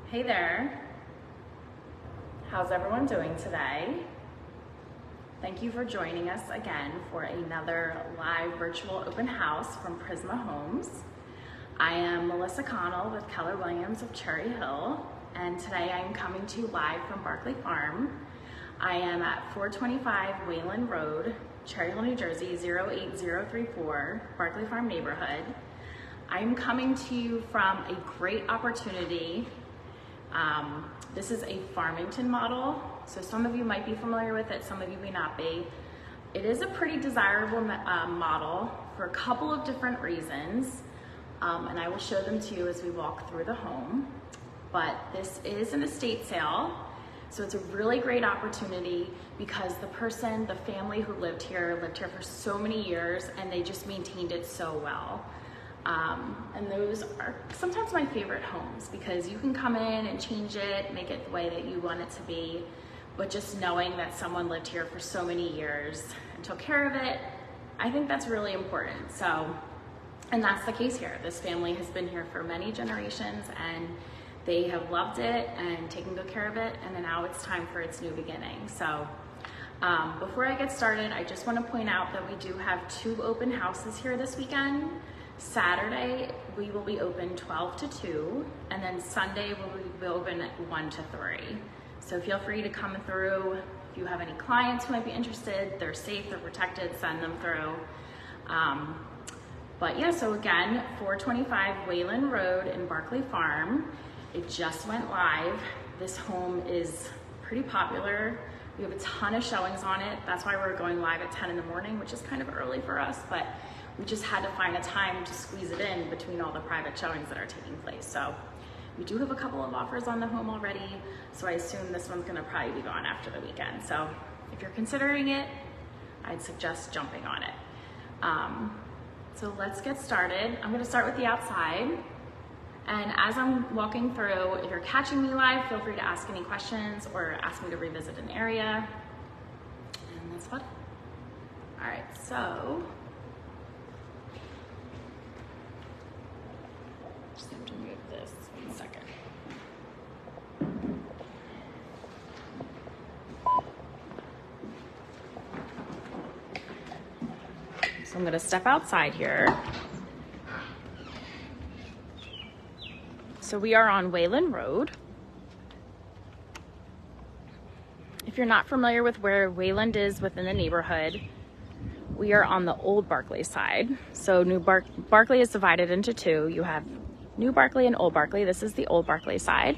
Hey there, how's everyone doing today? Thank you for joining us again for another live virtual open house from Prisma Homes. I am Melissa Connell with Keller Williams of Cherry Hill, and today I'm coming to you live from Barclay Farm. I am at 425 Wayland Rd, Cherry Hill, New Jersey, 08034, Barclay Farm neighborhood. I'm coming to you from a great opportunity. This is a Farmington model, so some of you might be familiar with it, some of you may not be. It is a pretty desirable model for a couple of different reasons, and I will show them to you as we walk through the home. But this is an estate sale, so it's a really great opportunity because the family who lived here for so many years, and they just maintained it so well. And those are sometimes my favorite homes because you can come in and change it, make it the way that you want it to be, but just knowing that someone lived here for so many years and took care of it, I think that's really important. So, and that's the case here. This family has been here for many generations and they have loved it and taken good care of it, and then now it's time for its new beginning. So before I get started, I just want to point out that we do have 2 open houses here this weekend. Saturday, we will be open 12 to 2, and then Sunday we'll be open 1 to 3. So feel free to come through. If you have any clients who might be interested, they're safe, they're protected, send them through. But yeah, so again, 425 Wayland Rd in Barclay Farm. It just went live. This home is pretty popular. We have a ton of showings on it. That's why we're going live at 10 in the morning, which is kind of early for us, but we just had to find a time to squeeze it in between all the private showings that are taking place. So we do have a couple of offers on the home already, so I assume this one's gonna probably be gone after the weekend. So if you're considering it, I'd suggest jumping on it. So let's get started. I'm gonna start with the outside. And as I'm walking through, if you're catching me live, feel free to ask any questions or ask me to revisit an area. And that's what. All right, so. Just have to move this 1 second. So I'm gonna step outside here. So we are on Wayland Rd. If you're not familiar with where Wayland is within the neighborhood, we are on the old Barclay side. So Barclay is divided into 2. You have New Barclay and Old Barclay. This is the old Barclay side.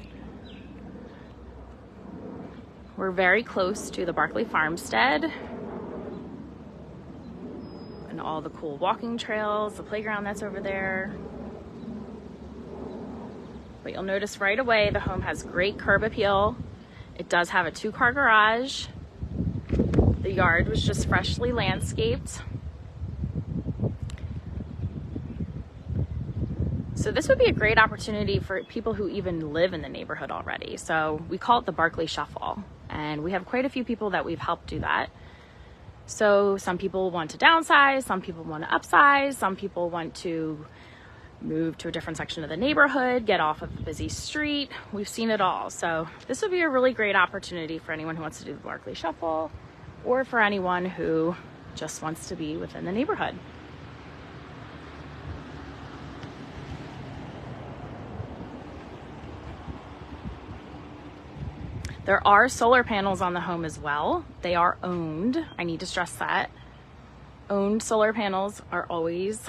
We're very close to the Barclay farmstead and all the cool walking trails, the playground that's over there. But you'll notice right away the home has great curb appeal. It does have a 2-car garage. The yard was just freshly landscaped. So this would be a great opportunity for people who even live in the neighborhood already. So we call it the Barclay Shuffle, and we have quite a few people that we've helped do that. So some people want to downsize, some people want to upsize, some people want to move to a different section of the neighborhood, get off of a busy street. We've seen it all. So this would be a really great opportunity for anyone who wants to do the Barclay Shuffle, or for anyone who just wants to be within the neighborhood. There are solar panels on the home as well. They are owned. I need to stress that. Owned solar panels are always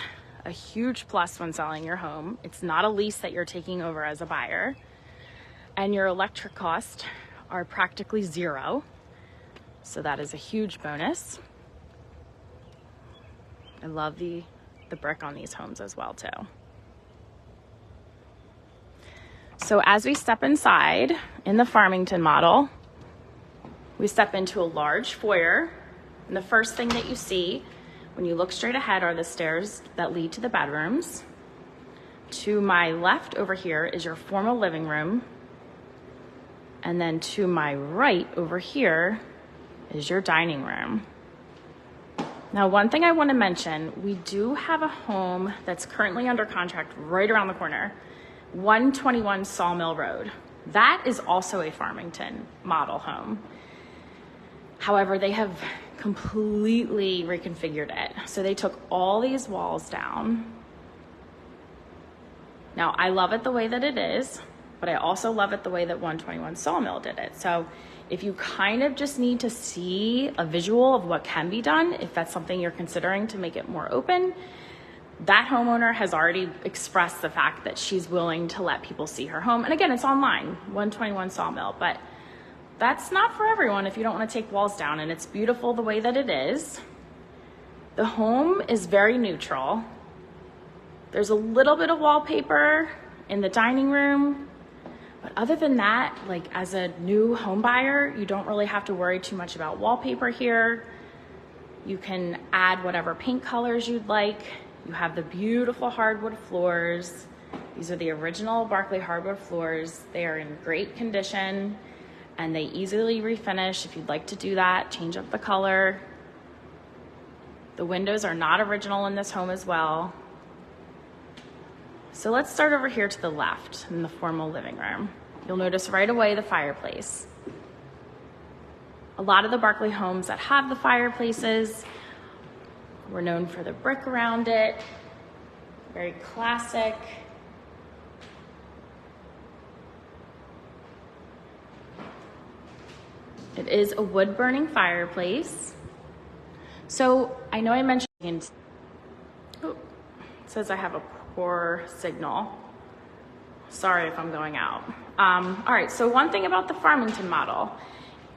a huge plus when selling your home. It's not a lease that you're taking over as a buyer, and your electric costs are practically 0. So that is a huge bonus. I love the brick on these homes as well too. So as we step inside in the Farmington model, we step into a large foyer, and the first thing that you see when you look straight ahead are the stairs that lead to the bedrooms. To my left over here is your formal living room. And then to my right over here is your dining room. Now, one thing I want to mention, we do have a home that's currently under contract right around the corner, 121 Sawmill Road. That is also a Farmington model home. However, they have completely reconfigured it. So they took all these walls down. Now, I love it the way that it is, but I also love it the way that 121 Sawmill did it. So if you kind of just need to see a visual of what can be done, if that's something you're considering to make it more open, that homeowner has already expressed the fact that she's willing to let people see her home. And again, it's online, 121 Sawmill, but that's not for everyone if you don't want to take walls down, and it's beautiful the way that it is. The home is very neutral. There's a little bit of wallpaper in the dining room, but other than that, like as a new home buyer, you don't really have to worry too much about wallpaper here. You can add whatever paint colors you'd like. You have the beautiful hardwood floors. These are the original Barclay hardwood floors. They are in great condition and they easily refinish if you'd like to do that, change up the color. The windows are not original in this home as well. So let's start over here to the left in the formal living room. You'll notice right away the fireplace. A lot of the Barclay homes that have the fireplaces were known for the brick around it, very classic. It is a wood burning fireplace. So I know I mentioned, oh, it says I have a poor signal. Sorry if I'm going out. All right, so one thing about the Farmington model,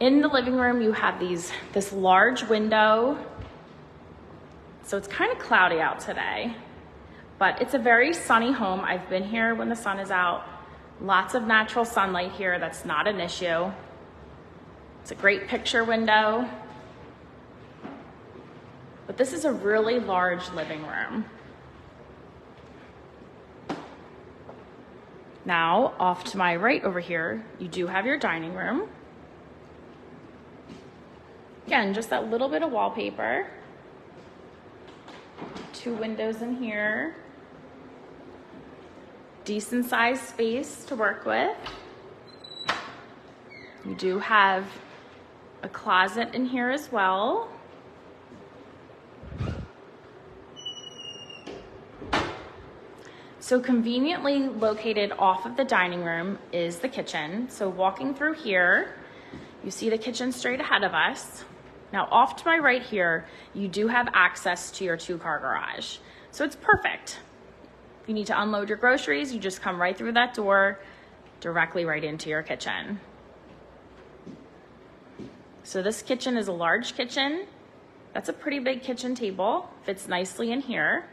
in the living room you have this large window. So it's kind of cloudy out today, but it's a very sunny home. I've been here when the sun is out. Lots of natural sunlight here, that's not an issue. It's a great picture window. But this is a really large living room. Now, off to my right over here, you do have your dining room. Again, just that little bit of wallpaper. 2 windows in here. Decent sized space to work with. You do have a closet in here as well. So conveniently located off of the dining room is the kitchen. So walking through here, you see the kitchen straight ahead of us. Now off to my right here, you do have access to your 2-car garage. So it's perfect. If you need to unload your groceries, you just come right through that door, directly right into your kitchen. So this kitchen is a large kitchen. That's a pretty big kitchen table. Fits nicely in here.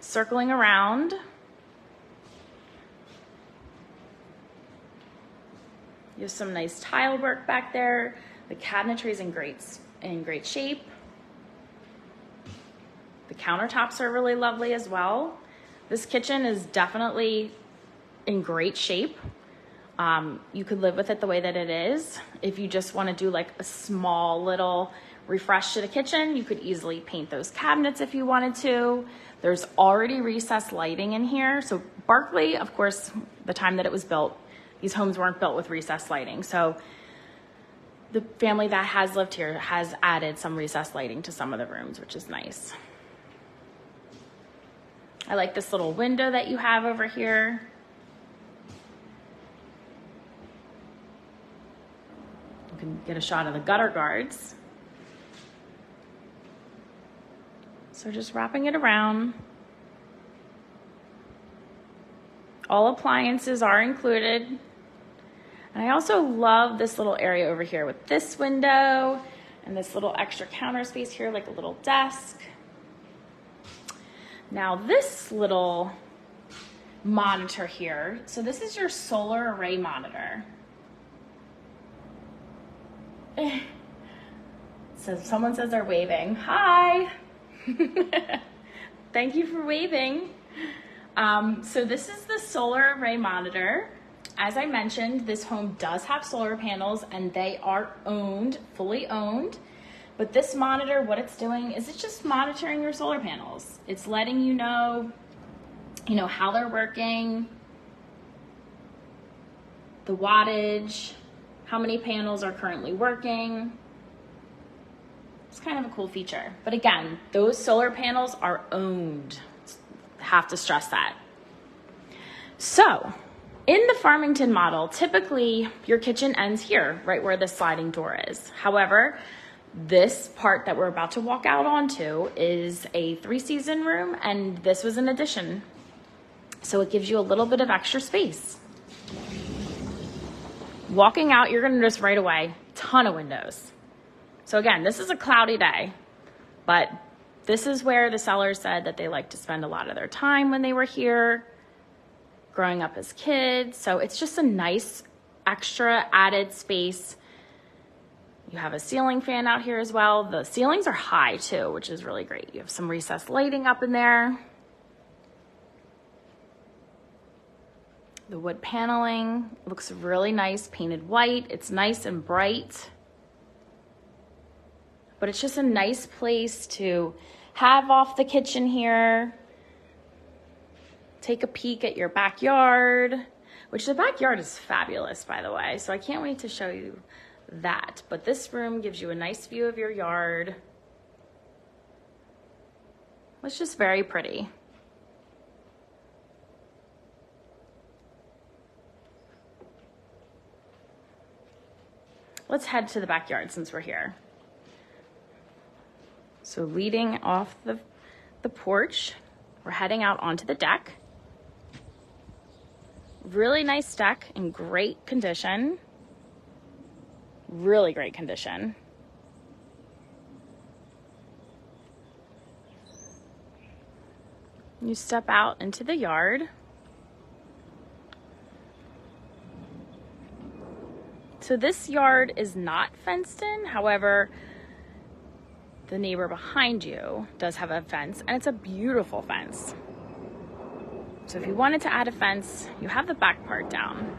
Circling around, you have some nice tile work back there. The cabinetry is in great shape. The countertops are really lovely as well. This kitchen is definitely in great shape. You could live with it the way that it is. If you just want to do like a small little refresh to the kitchen, you could easily paint those cabinets if you wanted to. There's already recessed lighting in here. So Barclay, of course, the time that it was built, these homes weren't built with recessed lighting. So the family that has lived here has added some recessed lighting to some of the rooms, which is nice. I like this little window that you have over here. You can get a shot of the gutter guards. So just wrapping it around. All appliances are included. And I also love this little area over here with this window and this little extra counter space here, like a little desk. Now this little monitor here, so this is your solar array monitor. So someone says they're waving. Hi. Thank you for waving. So this is the solar array monitor. As I mentioned, this home does have solar panels and they are owned, fully owned. But this monitor, what it's doing is it's just monitoring your solar panels. It's letting you know how they're working. the wattage, how many panels are currently working. It's kind of a cool feature. But again, those solar panels are owned. Have to stress that. So, in the Farmington model, typically your kitchen ends here, right where the sliding door is. However, this part that we're about to walk out onto is a 3-season room, and this was an addition. So it gives you a little bit of extra space. Walking out, you're gonna notice right away, ton of windows. So again, this is a cloudy day, but this is where the sellers said that they like to spend a lot of their time when they were here, growing up as kids. So it's just a nice extra added space. You have a ceiling fan out here as well. The ceilings are high too, which is really great. You have some recessed lighting up in there. The wood paneling looks really nice, painted white. It's nice and bright. But it's just a nice place to have off the kitchen here. Take a peek at your backyard, which the backyard is fabulous, by the way. So I can't wait to show you that. But this room gives you a nice view of your yard. It's just very pretty. Let's head to the backyard since we're here. So leading off the porch, we're heading out onto the deck. Really nice deck in great condition. Really great condition. You step out into the yard. So this yard is not fenced in. However, the neighbor behind you does have a fence, and it's a beautiful fence. So if you wanted to add a fence, you have the back part down.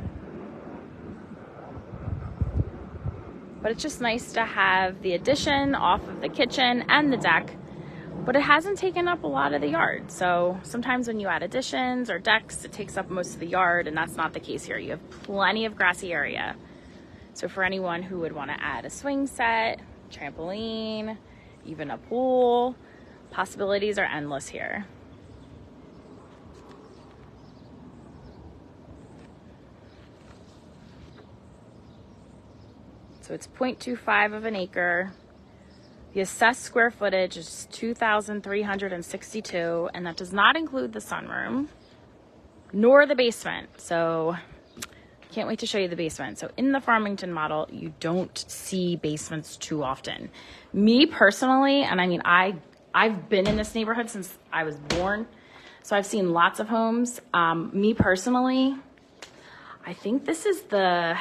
But it's just nice to have the addition off of the kitchen and the deck, but it hasn't taken up a lot of the yard. So sometimes when you add additions or decks, it takes up most of the yard, and that's not the case here. You have plenty of grassy area. So for anyone who would want to add a swing set, trampoline, even a pool, possibilities are endless here. So it's 0.25 of an acre. The assessed square footage is 2,362, and that does not include the sunroom, nor the basement. So can't wait to show you the basement. So in the Farmington model, you don't see basements too often. Me personally, and I mean, I've been in this neighborhood since I was born, so I've seen lots of homes. Me personally, I think this is the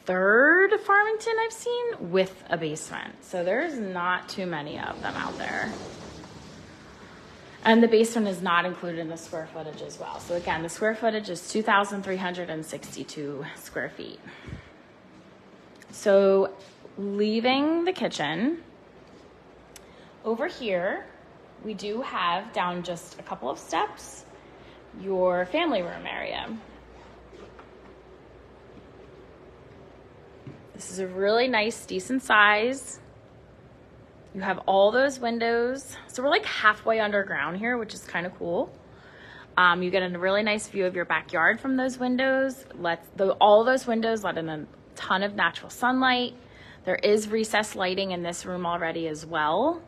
third Farmington I've seen with a basement. So there's not too many of them out there. And the basement is not included in the square footage as well. So again, the square footage is 2,362 square feet. So leaving the kitchen, over here, we do have down just a couple of steps, your family room area. This is a really nice, decent size. You have all those windows. So we're like halfway underground here, which is kind of cool. You get a really nice view of your backyard from those windows. All those windows let in a ton of natural sunlight. There is recessed lighting in this room already as well.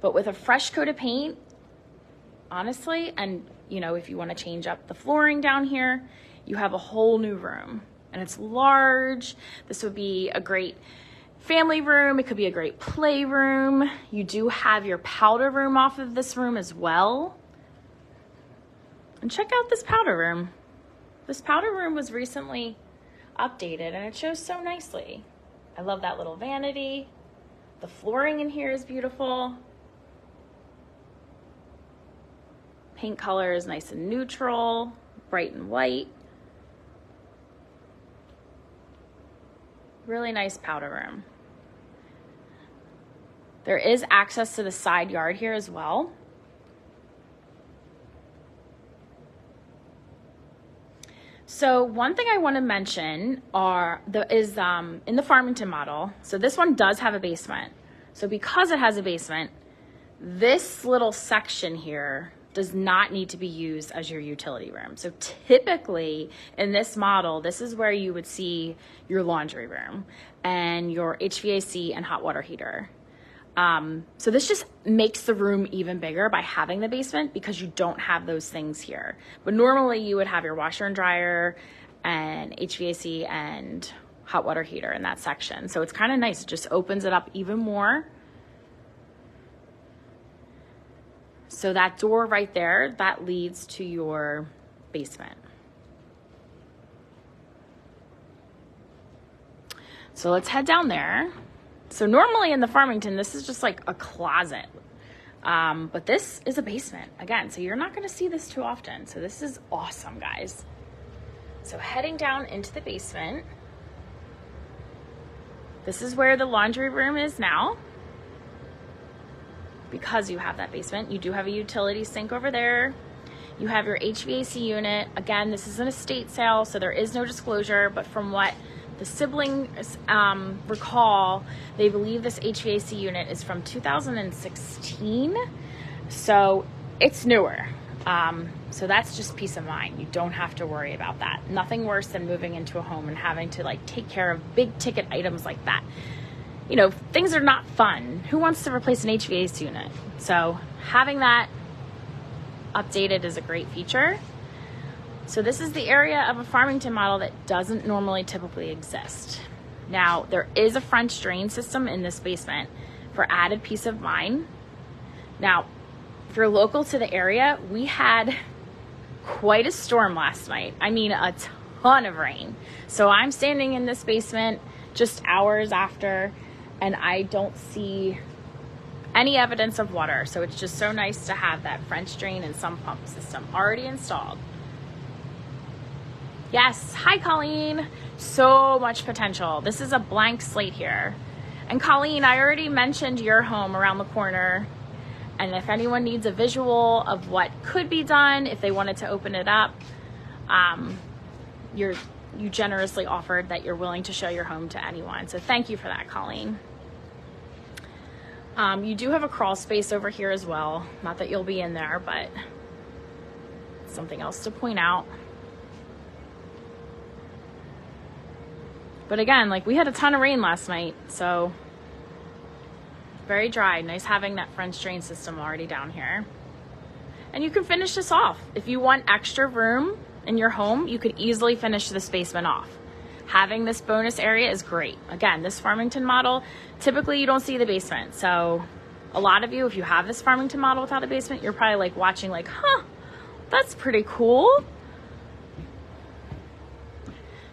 But with a fresh coat of paint, honestly, and you know, if you want to change up the flooring down here, you have a whole new room. And it's large. This would be a great family room. It could be a great playroom. You do have your powder room off of this room as well. And check out this powder room. This powder room was recently updated and it shows so nicely. I love that little vanity. The flooring in here is beautiful. Paint color is nice and neutral, bright and white. Really nice powder room. There is access to the side yard here as well. So one thing I want to mention is in the Farmington model, so this one does have a basement. So because it has a basement, this little section here does not need to be used as your utility room. So typically in this model, this is where you would see your laundry room and your HVAC and hot water heater. So this just makes the room even bigger by having the basement because you don't have those things here. But normally you would have your washer and dryer and HVAC and hot water heater in that section. So it's kind of nice. It just opens it up even more. So that door right there, that leads to your basement. So let's head down there. So normally in the Farmington, this is just like a closet, but this is a basement again. So you're not gonna see this too often. So this is awesome, guys. So heading down into the basement, this is where the laundry room is now. Because you have that basement, you do have a utility sink over there. You have your HVAC unit. Again, this is an estate sale, so there is no disclosure, but from what the siblings recall, they believe this HVAC unit is from 2016, so it's newer. So that's just peace of mind. You don't have to worry about that. Nothing worse than moving into a home and having to like take care of big ticket items like that. You know, things are not fun. Who wants to replace an HVAC unit? So having that updated is a great feature. So this is the area of a Farmington model that doesn't normally typically exist. Now, there is a French drain system in this basement for added peace of mind. Now, if you're local to the area, we had quite a storm last night. I mean, a ton of rain. So I'm standing in this basement just hours after, and I don't see any evidence of water. So it's just so nice to have that French drain and sump pump system already installed. Yes, hi Colleen. So much potential. This is a blank slate here. And Colleen, I already mentioned your home around the corner. And if anyone needs a visual of what could be done, if they wanted to open it up, you generously offered that you're willing to show your home to anyone. So thank you for that, Colleen. You do have a crawl space over here as well. Not that you'll be in there, but something else to point out. But again, like we had a ton of rain last night, so very dry. Nice having that French drain system already down here. And you can finish this off. If you want extra room in your home, you could easily finish this basement off. Having this bonus area is great. Again, this Farmington model, typically you don't see the basement. So a lot of you, if you have this Farmington model without a basement, you're probably like watching like, huh, that's pretty cool.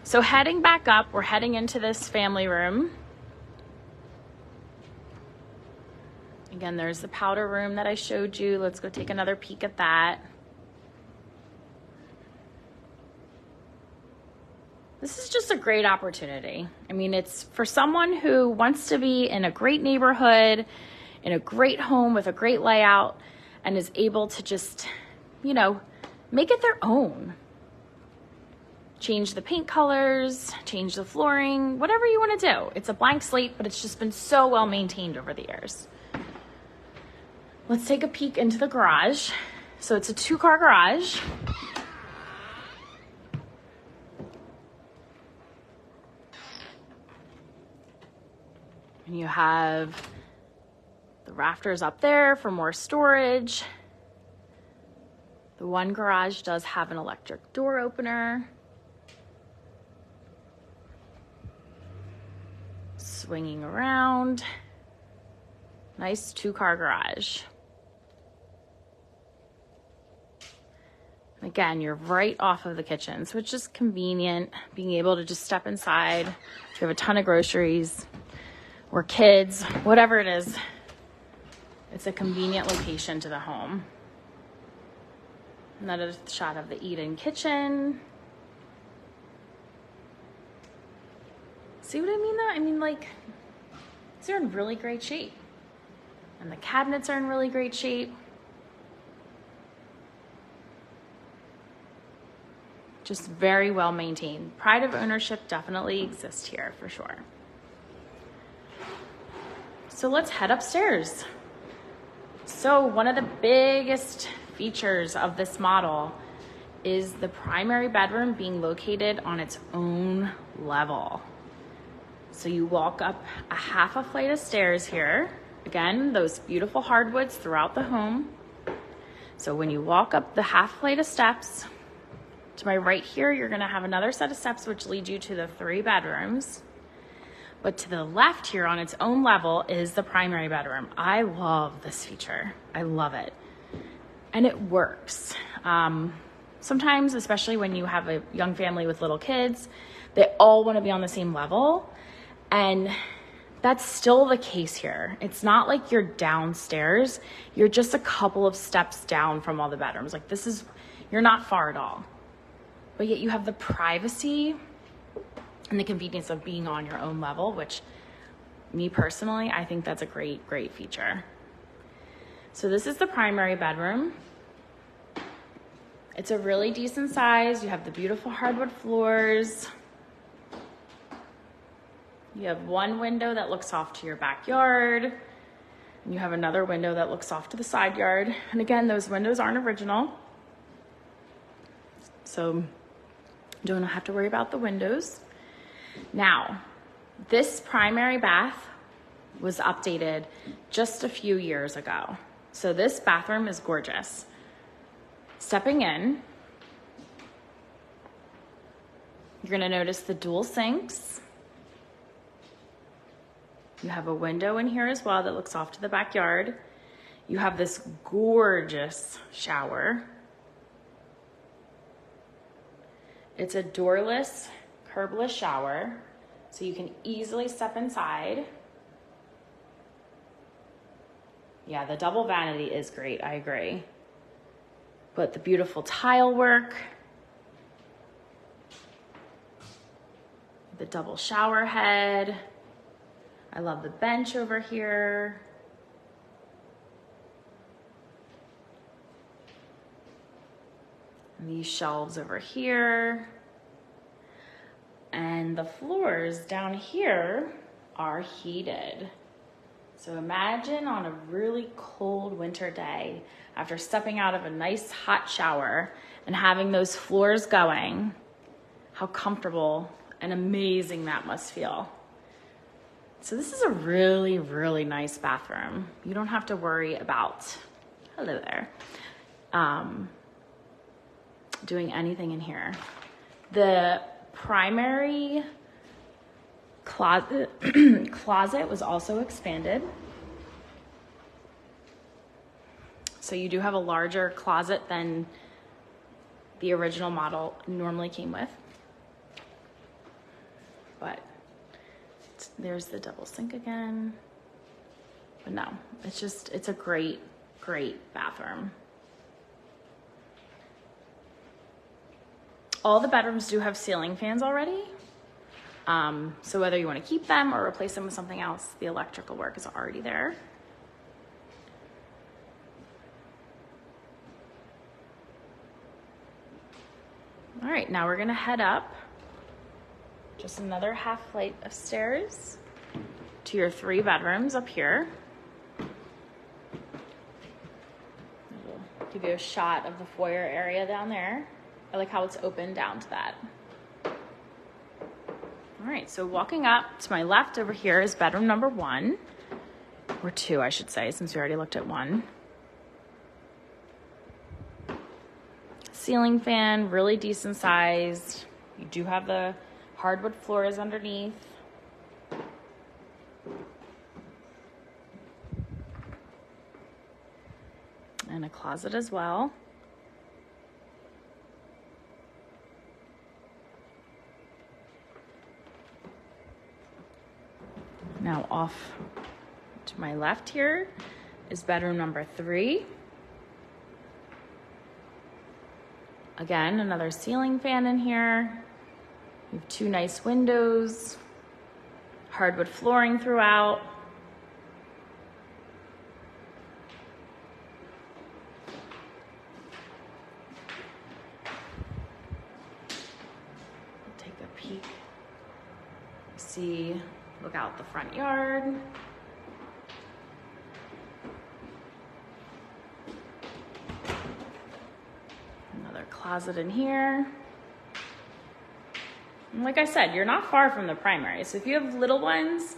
So heading back up, we're heading into this family room. Again, there's the powder room that I showed you. Let's go take another peek at that. This is just a great opportunity. I mean, it's for someone who wants to be in a great neighborhood, in a great home with a great layout, and is able to just, you know, make it their own. Change the paint colors, change the flooring, whatever you want to do. It's a blank slate, but it's just been so well maintained over the years. Let's take a peek into the garage. So it's a 2-car garage. And you have the rafters up there for more storage. The one garage does have an electric door opener. Swinging around. Nice 2-car garage. Again, you're right off of the kitchen, so it's just convenient being able to just step inside. If you have a ton of groceries or kids, whatever it is, it's a convenient location to the home. Another shot of the eat-in kitchen. See what I mean though? I mean, like, these are in really great shape. And the cabinets are in really great shape. Just very well maintained. Pride of ownership definitely exists here for sure. So let's head upstairs. So one of the biggest features of this model is the primary bedroom being located on its own level. So you walk up a half a flight of stairs here. Again, those beautiful hardwoods throughout the home. So when you walk up the half flight of steps, to my right here, you're gonna have another set of steps which lead you to the 3 bedrooms. But to the left here on its own level is the primary bedroom. I love this feature. I love it. And it works. Sometimes, especially when you have a young family with little kids, they all want to be on the same level. And that's still the case here. It's not like you're downstairs. You're just a couple of steps down from all the bedrooms. Like you're not far at all. But yet you have the privacy and the convenience of being on your own level, which me personally, I think that's a great, great feature. So this is the primary bedroom. It's a really decent size. You have the beautiful hardwood floors. You have one window that looks off to your backyard. And you have another window that looks off to the side yard. And again, those windows aren't original. So don't have to worry about the windows. Now, this primary bath was updated just a few years ago. So this bathroom is gorgeous. Stepping in, you're gonna notice the dual sinks. You have a window in here as well that looks off to the backyard. You have this gorgeous shower. It's a doorless, curbless shower, so you can easily step inside. Yeah, the double vanity is great, I agree. But the beautiful tile work, the double shower head. I love the bench over here. And these shelves over here. And the floors down here are heated. So imagine on a really cold winter day, after stepping out of a nice hot shower and having those floors going, how comfortable and amazing that must feel. So this is a really, really nice bathroom. You don't have to worry about, hello there, doing anything in here. The primary closet was also expanded. So you do have a larger closet than the original model normally came with. But there's the double sink again. But no, it's a great, great bathroom. All the bedrooms do have ceiling fans already. So whether you want to keep them or replace them with something else, the electrical work is already there. All right, now we're gonna head up just another half flight of stairs to your 3 bedrooms up here. We'll give you a shot of the foyer area down there. I like how it's open down to that. All right, so walking up to my left over here is bedroom number 1, or 2, I should say, since we already looked at 1. Ceiling fan, really decent sized. You do have the hardwood floors underneath. And a closet as well. Now off to my left here is bedroom number 3. Again, another ceiling fan in here. You have 2 nice windows, hardwood flooring throughout. see, look out the front yard. Another closet in here. And like I said, you're not far from the primary. So if you have little ones,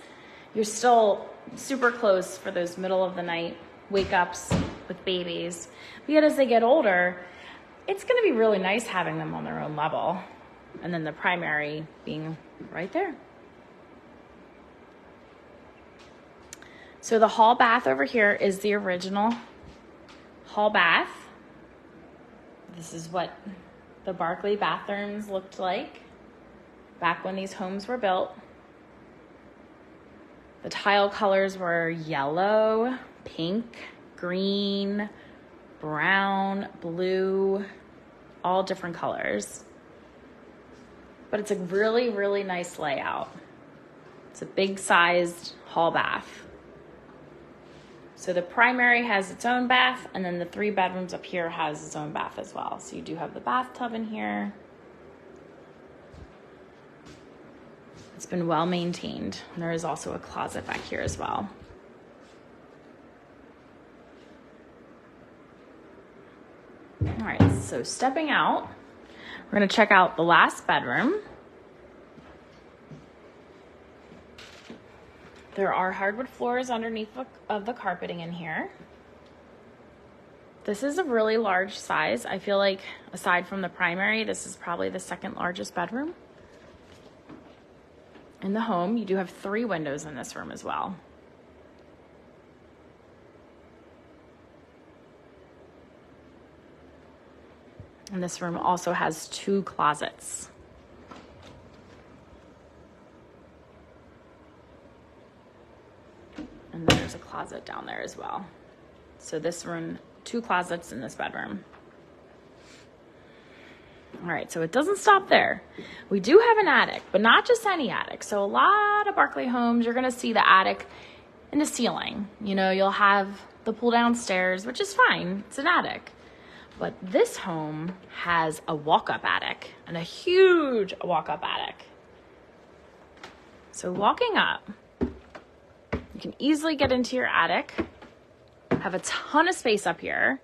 you're still super close for those middle of the night wake ups with babies. But yet as they get older, it's gonna be really nice having them on their own level. And then the primary being right there. So the hall bath over here is the original hall bath. This is what the Barclay bathrooms looked like back when these homes were built. The tile colors were yellow, pink, green, brown, blue, all different colors. But it's a really, really nice layout. It's a big sized hall bath. So the primary has its own bath, and then the 3 bedrooms up here has its own bath as well. So you do have the bathtub in here. It's been well maintained. And there is also a closet back here as well. All right, so stepping out, we're gonna check out the last bedroom. There are hardwood floors underneath of the carpeting in here. This is a really large size. I feel like aside from the primary, this is probably the 2nd largest bedroom in the home. You do have 3 windows in this room as well. And this room also has 2 closets. And then there's a closet down there as well. So this room, 2 closets in this bedroom. All right, so it doesn't stop there. We do have an attic, but not just any attic. So a lot of Barclay homes, you're gonna see the attic in the ceiling. You know, you'll have the pull downstairs, which is fine, it's an attic. But this home has a walk-up attic and a huge walk-up attic. So walking up, you can easily get into your attic, have a ton of space up here.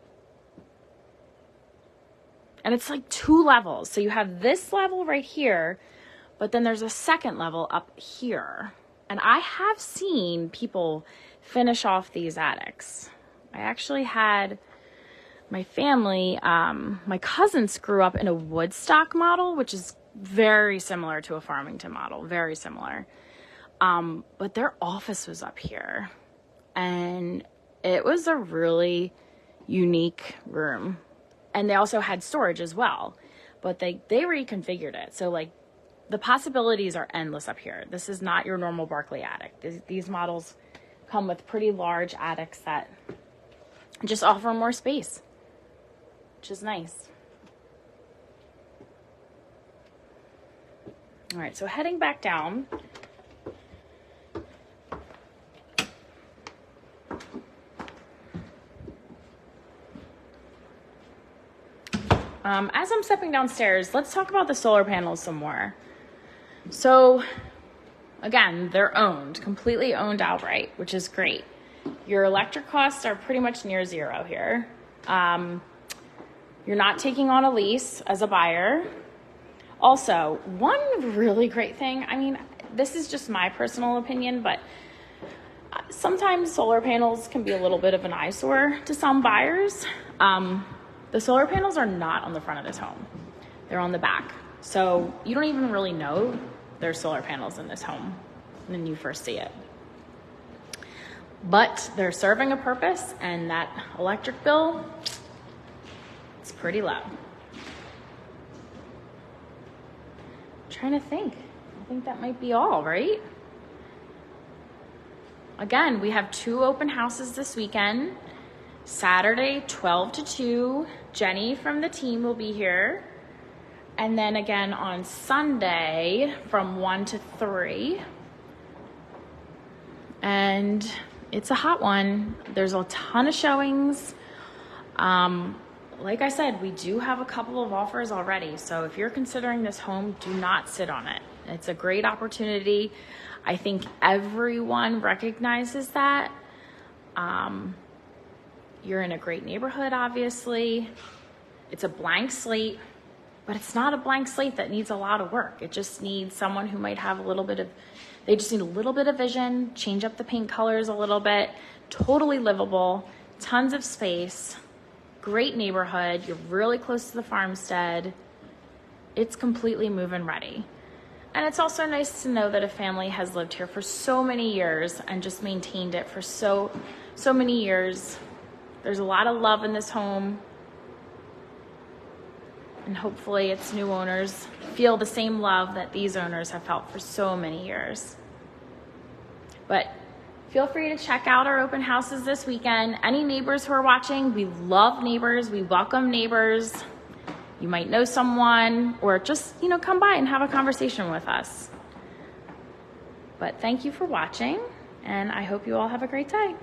And it's like 2 levels. So you have this level right here, but then there's a 2nd level up here. And I have seen people finish off these attics. I actually had my family, my cousins grew up in a Woodstock model, which is very similar to a Farmington model, very similar. But their office was up here and it was a really unique room. And they also had storage as well, but they reconfigured it. So like the possibilities are endless up here. This is not your normal Barclay attic. These models come with pretty large attics that just offer more space, which is nice. All right, so heading back down. As I'm stepping downstairs, let's talk about the solar panels some more. So again, they're owned, completely owned outright, which is great. Your electric costs are pretty much near 0 here. You're not taking on a lease as a buyer. Also, one really great thing, I mean, this is just my personal opinion, but sometimes solar panels can be a little bit of an eyesore to some buyers. The solar panels are not on the front of this home. They're on the back. So you don't even really know there's solar panels in this home when you first see it. But they're serving a purpose, and that electric bill, it's pretty low. I'm trying to think. I think that might be all, right? Again, we have 2 open houses this weekend. Saturday, 12 to 2, Jenny from the team will be here. And then again on Sunday from 1 to 3. And it's a hot one. There's a ton of showings. Like I said, we do have a couple of offers already. So if you're considering this home, do not sit on it. It's a great opportunity. I think everyone recognizes that. You're in a great neighborhood, obviously. It's a blank slate, but it's not a blank slate that needs a lot of work. It just needs someone who might have they just need a little bit of vision, change up the paint colors a little bit, totally livable, tons of space, great neighborhood. You're really close to the farmstead. It's completely move-in ready. And it's also nice to know that a family has lived here for so many years and just maintained it for so many years. There's a lot of love in this home. And hopefully its new owners feel the same love that these owners have felt for so many years. But feel free to check out our open houses this weekend. Any neighbors who are watching, we love neighbors. We welcome neighbors. You might know someone, or just, come by and have a conversation with us. But thank you for watching, and I hope you all have a great day.